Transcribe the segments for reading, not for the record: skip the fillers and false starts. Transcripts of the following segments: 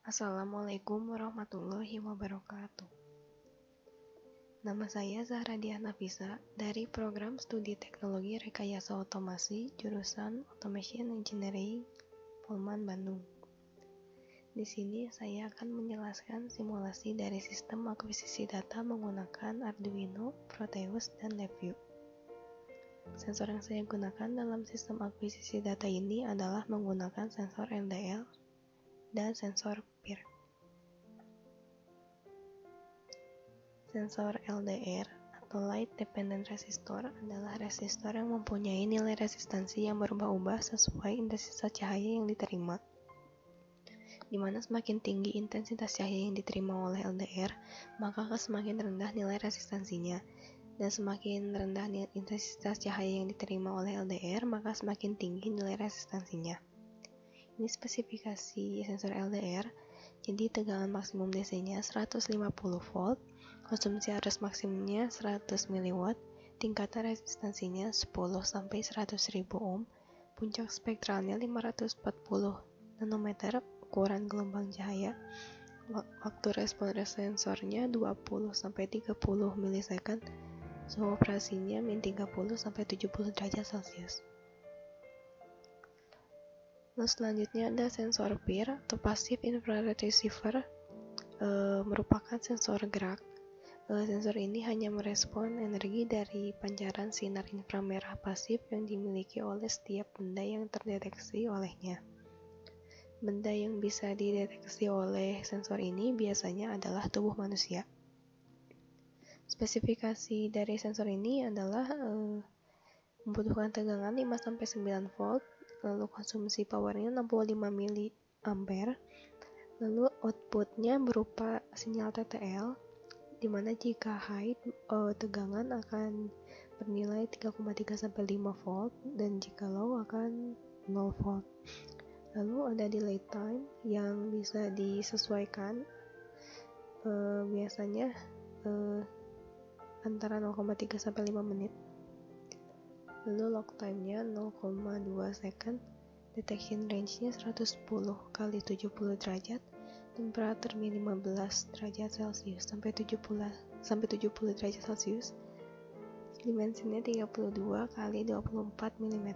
Assalamualaikum warahmatullahi wabarakatuh. Nama saya Zahra Dian Nafisa dari Program Studi Teknologi Rekayasa Otomasi jurusan Automation Engineering Polman Bandung. Di sini saya akan menjelaskan simulasi dari sistem akuisisi data menggunakan Arduino, Proteus, dan LabVIEW. Sensor yang saya gunakan dalam sistem akuisisi data ini adalah menggunakan sensor LDR dan sensor PIR. Sensor LDR atau Light Dependent Resistor adalah resistor yang mempunyai nilai resistansi yang berubah-ubah sesuai intensitas cahaya yang diterima, di mana semakin tinggi intensitas cahaya yang diterima oleh LDR, maka semakin rendah nilai resistansinya, dan semakin rendah intensitas cahaya yang diterima oleh LDR, maka semakin tinggi nilai resistansinya. Ini spesifikasi sensor LDR. Jadi tegangan maksimum DC-nya 150 volt, konsumsi arus maksimumnya 100 mW, tingkatan resistansinya 10-100.000 ohm, puncak spektralnya 540 nanometer, ukuran gelombang cahaya, waktu respon sensornya 20-30 milisecond, suhu operasinya min 30-70 derajat Celcius. Lalu selanjutnya ada sensor PIR atau Passive Infrared Receiver, merupakan sensor gerak. Sensor ini hanya merespon energi dari pancaran sinar inframerah pasif yang dimiliki oleh setiap benda yang terdeteksi olehnya. Benda yang bisa dideteksi oleh sensor ini biasanya adalah tubuh manusia. Spesifikasi dari sensor ini adalah membutuhkan tegangan 5-9 volt, lalu konsumsi powernya 65 mA, lalu outputnya berupa sinyal TTL, di mana jika high, tegangan akan bernilai 3,3-5 volt, dan jika low akan 0 volt. Lalu ada delay time yang bisa disesuaikan, biasanya antara 0,3-5 menit. Lalu lock time-nya 0,2 second, detection range-nya 110 kali 70 derajat, temperatur min 15 derajat Celcius sampai 70 derajat Celcius, dimensinya 32 kali 24 mm.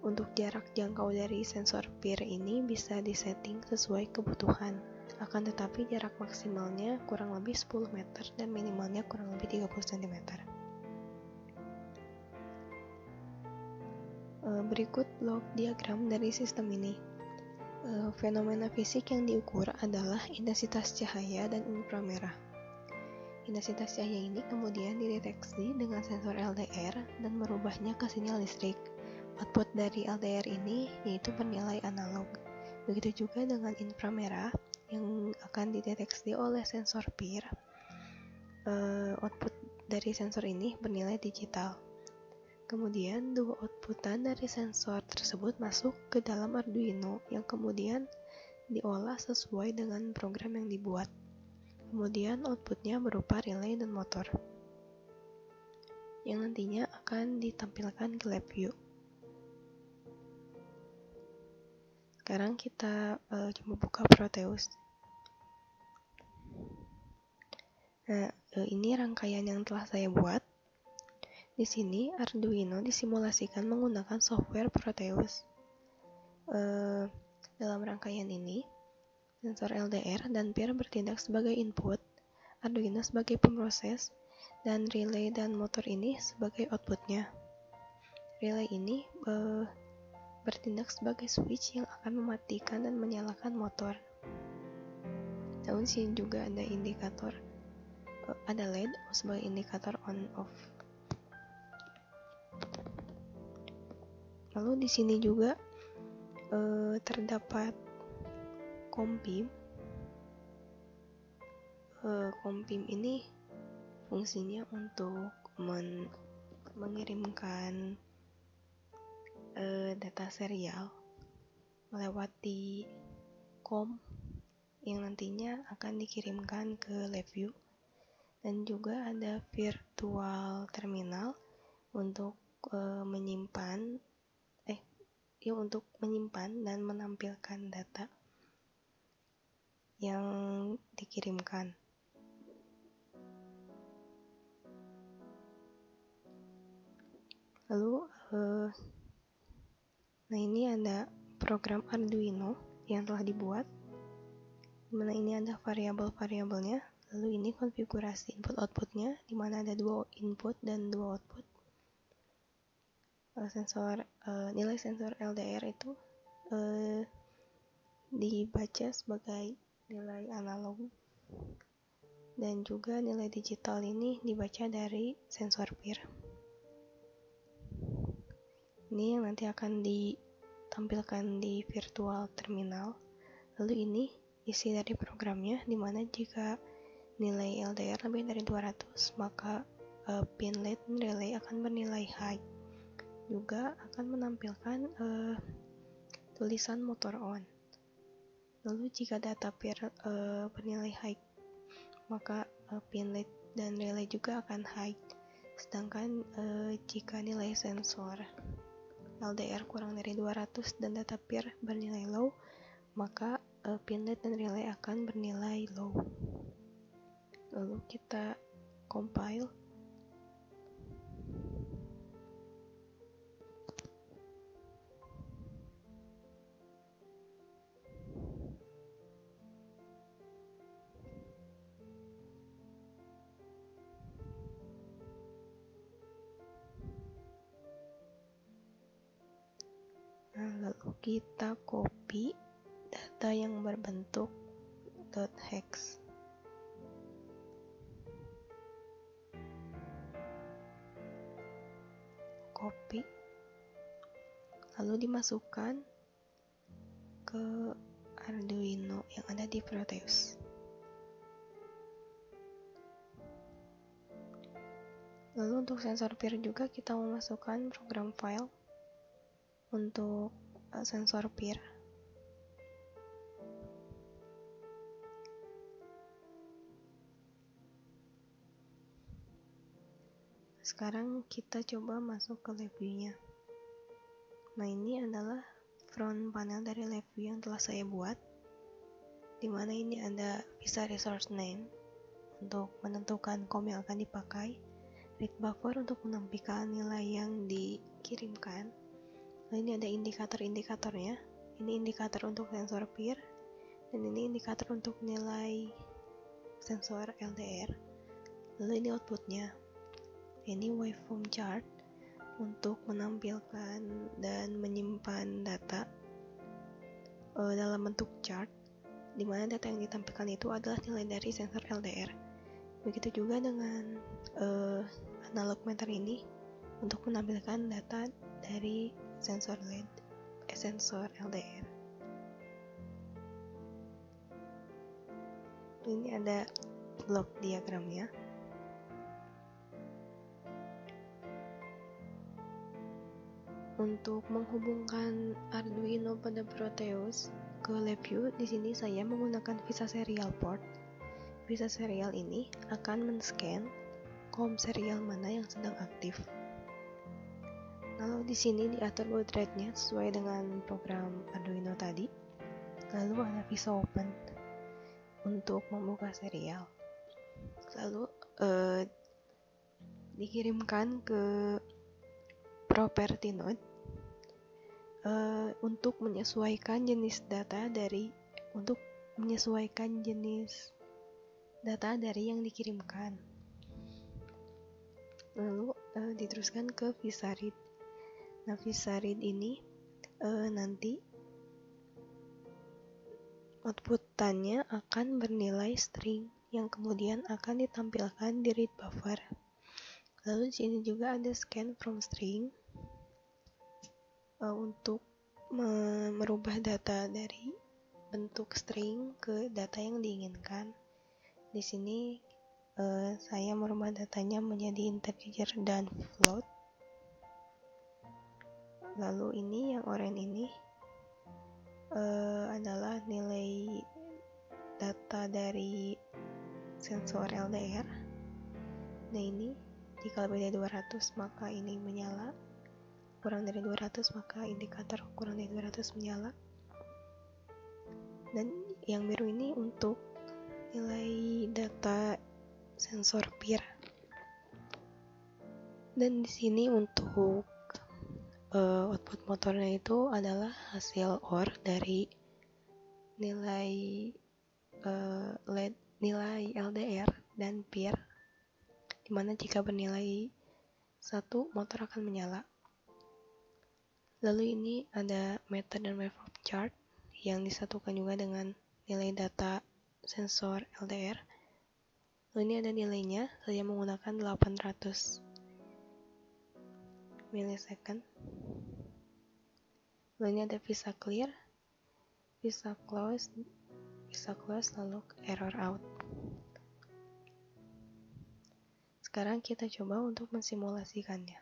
Untuk jarak jangkau dari sensor PIR ini bisa disetting sesuai kebutuhan. Akan tetapi jarak maksimalnya kurang lebih 10 meter dan minimalnya kurang lebih 30 cm. Berikut blok diagram dari sistem ini. Fenomena fisik yang diukur adalah intensitas cahaya dan inframerah. Intensitas cahaya ini kemudian dideteksi dengan sensor LDR dan merubahnya ke sinyal listrik. Output dari LDR ini yaitu bernilai analog. Begitu juga dengan inframerah yang akan dideteksi oleh sensor PIR. Output dari sensor ini bernilai digital. Kemudian dua outputan dari sensor tersebut masuk ke dalam Arduino yang kemudian diolah sesuai dengan program yang dibuat. Kemudian outputnya berupa relay dan motor yang nantinya akan ditampilkan ke LabVIEW. Sekarang kita coba buka Proteus. Nah, ini rangkaian yang telah saya buat. Di sini Arduino disimulasikan menggunakan software Proteus. Dalam rangkaian ini, sensor LDR dan PIR bertindak sebagai input, Arduino sebagai pemroses, dan relay dan motor ini sebagai outputnya. Relay ini bertindak sebagai switch yang akan mematikan dan menyalakan motor. Namun sini juga ada indikator, ada LED sebagai indikator on/off. Lalu di sini juga terdapat COM-PIM. COM-PIM ini fungsinya untuk mengirimkan data serial melewati COM yang nantinya akan dikirimkan ke LabVIEW, dan juga ada virtual terminal untuk menyimpan ya untuk menyimpan dan menampilkan data yang dikirimkan. Lalu nah ini ada program Arduino yang telah dibuat, dimana ini ada variabel-variabelnya. Lalu ini konfigurasi input-outputnya, dimana ada 2 input dan 2 output. Nilai sensor LDR itu dibaca sebagai nilai analog, dan juga nilai digital ini dibaca dari sensor PIR. Ini yang nanti akan ditampilkan di virtual terminal. Lalu ini isi dari programnya, dimana jika nilai LDR lebih dari 200, maka pin LED dan relay akan bernilai high. Juga akan menampilkan tulisan motor on. Lalu jika data PIR bernilai high, maka pin LED dan relay juga akan high. Sedangkan jika nilai sensor LDR kurang dari 200 dan data PIR bernilai low, maka pin LED dan relay akan bernilai low. Lalu kita compile. Nah, lalu kita copy data yang berbentuk .hex. Copy, lalu dimasukkan ke Arduino yang ada di Proteus. Lalu untuk sensor PIR juga kita memasukkan program file untuk sensor PIR. Sekarang kita coba masuk ke LabVIEW-nya. Nah, ini adalah front panel dari LabVIEW yang telah saya buat, dimana ini ada visa resource name untuk menentukan COM yang akan dipakai, read buffer untuk menampilkan nilai yang dikirimkan. Nah, ini ada indikator-indikatornya. Ini indikator untuk sensor PIR, dan ini indikator untuk nilai sensor LDR. Lalu ini outputnya. Ini waveform chart untuk menampilkan dan menyimpan data dalam bentuk chart, di mana data yang ditampilkan itu adalah nilai dari sensor LDR. Begitu juga dengan analog meter ini untuk menampilkan data dari sensor LED, sensor LDR. Ini ada block diagramnya. Untuk menghubungkan Arduino pada Proteus ke LabVIEW, di sini saya menggunakan visa serial port. Visa serial ini akan men-scan COM serial mana yang sedang aktif. Lalu di sini diatur baud rate-nya sesuai dengan program Arduino tadi. Lalu ada visa open untuk membuka serial. Lalu dikirimkan ke property node untuk menyesuaikan jenis data dari yang dikirimkan. Lalu diteruskan ke visa read. Nah, visa read ini nanti outputannya akan bernilai string yang kemudian akan ditampilkan di read buffer. Lalu di sini juga ada scan from string untuk merubah data dari bentuk string ke data yang diinginkan. Di sini saya merubah datanya menjadi integer dan float. Lalu ini yang oranye ini adalah nilai data dari sensor LDR. Nah, ini jika lebih dari 200 maka ini menyala. kurang dari 200 maka indikator kurang dari 200 menyala. Dan yang biru ini untuk nilai data sensor PIR. Dan di sini untuk output motornya itu adalah hasil OR dari nilai nilai LDR dan PIR, dimana jika bernilai 1 motor akan menyala. Lalu ini ada meter dan waveform chart yang disatukan juga dengan nilai data sensor LDR. Lalu ini ada nilainya, saya menggunakan 800 milisecond. Lalu ini ada visa clear, visa close, lalu error out. Sekarang kita coba untuk mensimulasikannya.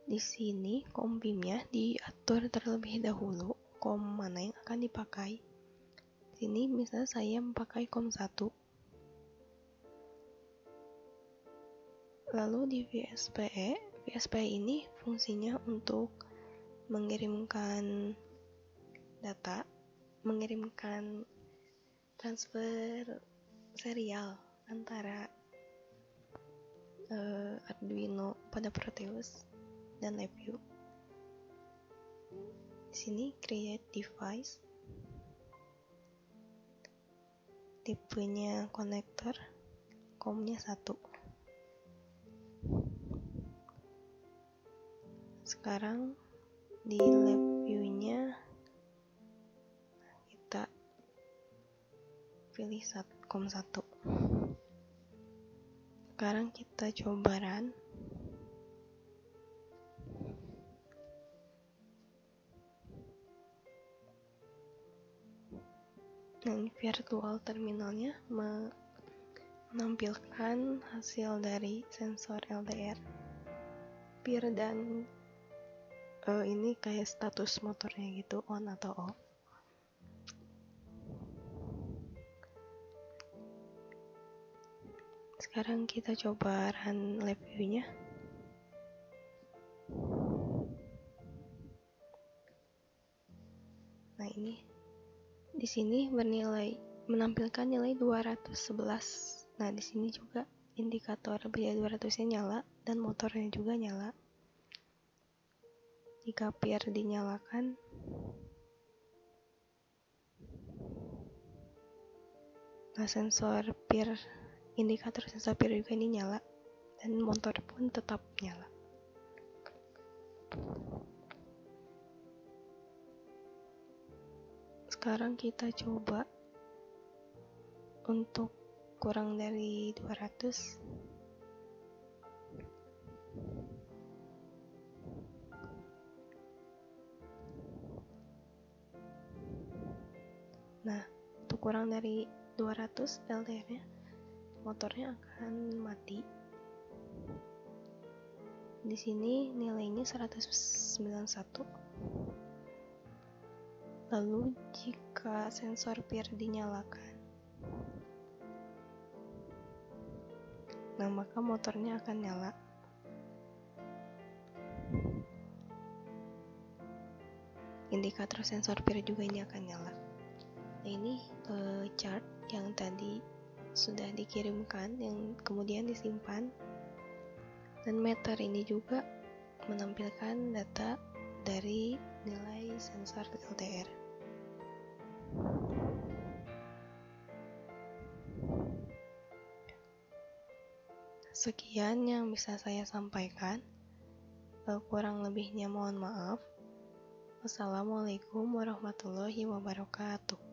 Di sini COM BIM-nya diatur terlebih dahulu COM mana yang akan dipakai. Di sini misalnya saya memakai COM 1. Lalu di VSPE ini fungsinya untuk mengirimkan data, mengirimkan transfer serial antara Arduino pada Proteus dan LabVIEW. Di sini create device, tipenya konektor, COM-nya 1. Sekarang di LabVIEW-nya kita pilih COM 1. Sekarang kita coba run. Nah, ini virtual terminalnya menampilkan hasil dari sensor LDR, PIR, dan ini kayak status motornya gitu, on atau off. Sekarang kita coba run LabVIEW-nya. Nah, ini di sini menampilkan nilai 211. Nah, di sini juga indikator biaya 200-nya nyala dan motornya juga nyala. Jika PIR dinyalakan, nah indikator sensor PIR juga ini nyala dan motor pun tetap nyala. Sekarang kita coba untuk kurang dari 200. Nah, untuk kurang dari 200 LDR-nya, motornya akan mati. Di sini nilainya 191. Lalu jika sensor PIR dinyalakan, nah maka motornya akan nyala. Indikator sensor PIR juga ini akan nyala. Nah, ini chart yang tadi sudah dikirimkan, yang kemudian disimpan. Dan meter ini juga menampilkan data dari nilai sensor LDR. Sekian yang bisa saya sampaikan. Kurang lebihnya mohon maaf. Wassalamualaikum warahmatullahi wabarakatuh.